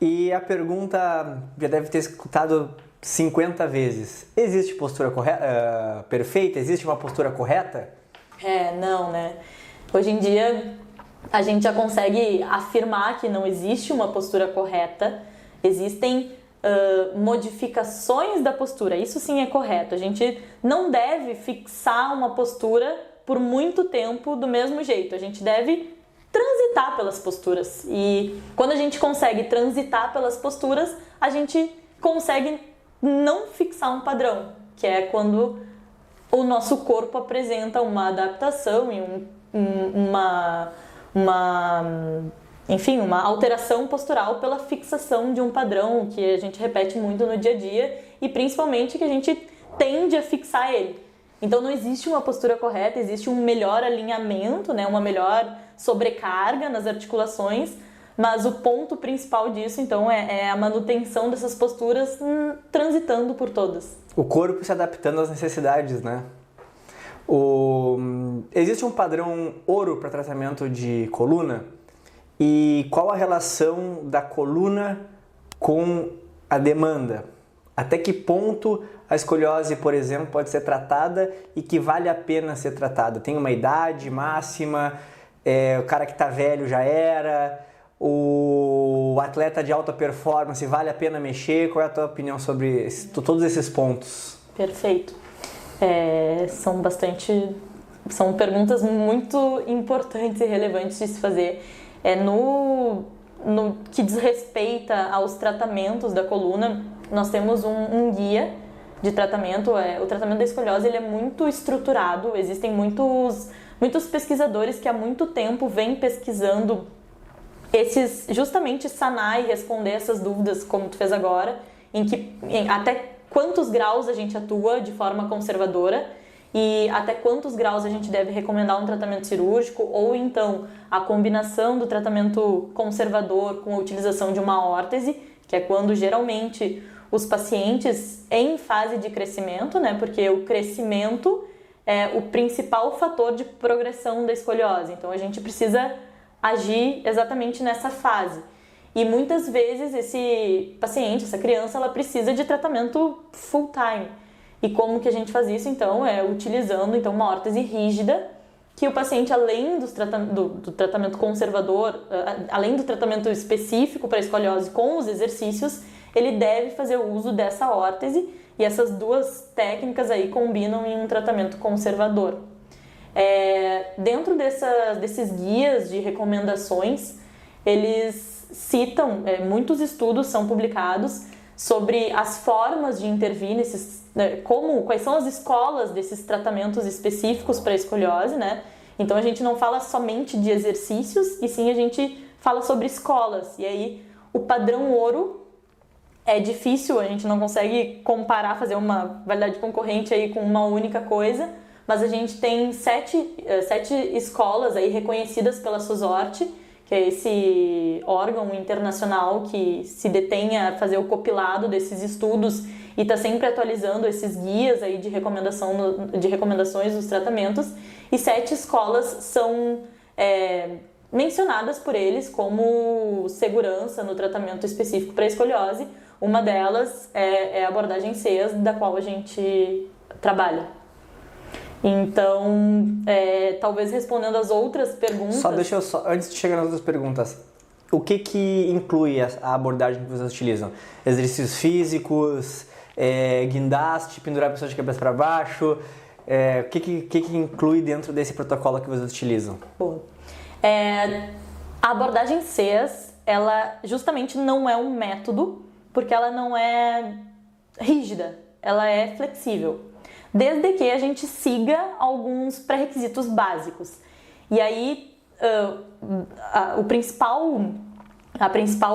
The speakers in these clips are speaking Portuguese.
E a pergunta já deve ter escutado 50 vezes. Existe postura perfeita? Existe uma postura correta? Não, né? Hoje em dia a gente já consegue afirmar que não existe uma postura correta. Existem modificações da postura. Isso sim é correto. A gente não deve fixar uma postura por muito tempo do mesmo jeito. A gente deve transitar pelas posturas. E quando a gente consegue transitar pelas posturas, a gente consegue não fixar um padrão, que é quando o nosso corpo apresenta uma adaptação e uma alteração postural pela fixação de um padrão que a gente repete muito no dia a dia e principalmente que a gente tende a fixar ele. Então não existe uma postura correta, existe um melhor alinhamento, né, uma melhor sobrecarga nas articulações, mas o ponto principal disso então é a manutenção dessas posturas transitando por todas. O corpo se adaptando às necessidades, né? Existe um padrão ouro para tratamento de coluna? E qual a relação da coluna com a demanda? Até que ponto a escoliose, por exemplo, pode ser tratada e que vale a pena ser tratada? Tem uma idade máxima? O cara que está velho já era? O atleta de alta performance, vale a pena mexer? Qual é a tua opinião sobre todos esses pontos? Perfeito. São perguntas muito importantes e relevantes de se fazer. No que diz respeito aos tratamentos da coluna, nós temos um guia de tratamento. O tratamento da escoliose ele é muito estruturado. Existem muitos pesquisadores que há muito tempo vêm pesquisando justamente sanar e responder essas dúvidas, como tu fez agora, até quantos graus a gente atua de forma conservadora e até quantos graus a gente deve recomendar um tratamento cirúrgico ou então a combinação do tratamento conservador com a utilização de uma órtese, que é quando geralmente os pacientes em fase de crescimento, né, porque o crescimento é o principal fator de progressão da escoliose, então a gente precisa agir exatamente nessa fase. E muitas vezes esse paciente, essa criança, ela precisa de tratamento full time. E como que a gente faz isso? Então, utilizando então, uma órtese rígida, que o paciente, além do tratamento conservador, além do tratamento específico para a escoliose com os exercícios, ele deve fazer uso dessa órtese e essas duas técnicas aí combinam em um tratamento conservador. Dentro desses guias de recomendações, eles citam, muitos estudos são publicados sobre as formas de intervir quais são as escolas desses tratamentos específicos para a escoliose, né? Então a gente não fala somente de exercícios, e sim a gente fala sobre escolas. E aí o padrão ouro é difícil, a gente não consegue comparar, fazer uma validade concorrente aí com uma única coisa, mas a gente tem sete escolas aí reconhecidas pela SUSORT, que é esse órgão internacional que se detém a fazer o compilado desses estudos e está sempre atualizando esses guias aí de recomendações dos tratamentos, e 7 escolas são mencionadas por eles como segurança no tratamento específico para a escoliose. Uma delas é a abordagem CEAS, da qual a gente trabalha. Então, talvez respondendo as outras perguntas... Antes de chegar nas outras perguntas, o que inclui a abordagem que vocês utilizam? Exercícios físicos, guindaste, pendurar a pessoa de cabeça para baixo, o que inclui dentro desse protocolo que vocês utilizam? Bom, a abordagem CEAS, ela justamente não é um método, porque ela não é rígida, ela é flexível, desde que a gente siga alguns pré-requisitos básicos. E aí, o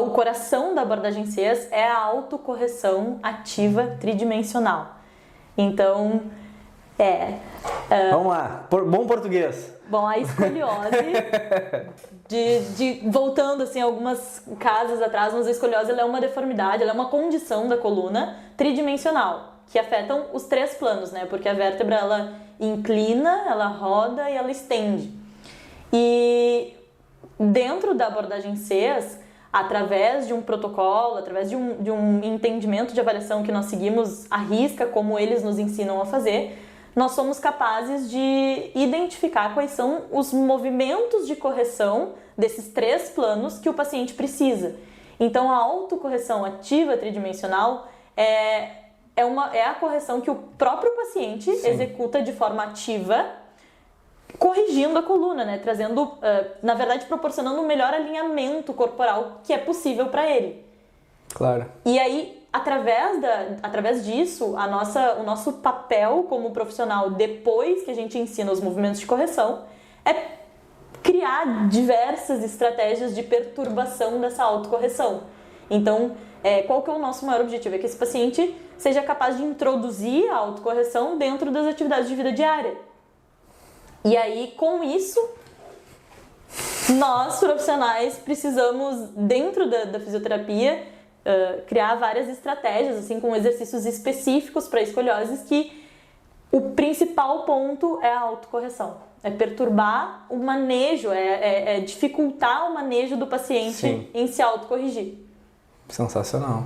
coração da abordagem CEAS é a autocorreção ativa tridimensional. Então, vamos lá, bom português. Bom, a escoliose, voltando assim algumas casas atrás, mas a escoliose ela é uma deformidade, ela é uma condição da coluna tridimensional, que afetam os 3 planos, né? Porque a vértebra ela inclina, ela roda e ela estende. E dentro da abordagem CEAS, através de um protocolo, através de um entendimento de avaliação que nós seguimos à risca, como eles nos ensinam a fazer, nós somos capazes de identificar quais são os movimentos de correção desses 3 planos que o paciente precisa. Então, a autocorreção ativa tridimensional é a correção que o próprio paciente executa de forma ativa, corrigindo a coluna, né? Trazendo, na verdade, proporcionando um melhor alinhamento corporal que é possível para ele. Claro. E aí, através disso, o nosso papel como profissional, depois que a gente ensina os movimentos de correção, é criar diversas estratégias de perturbação dessa autocorreção. Então, qual que é o nosso maior objetivo? É que esse paciente seja capaz de introduzir a autocorreção dentro das atividades de vida diária. E aí, com isso, nós, profissionais, precisamos, dentro da fisioterapia, criar várias estratégias, assim, com exercícios específicos para escolioses, que o principal ponto é a autocorreção. É perturbar o manejo, é dificultar o manejo do paciente em se autocorrigir. Sensacional.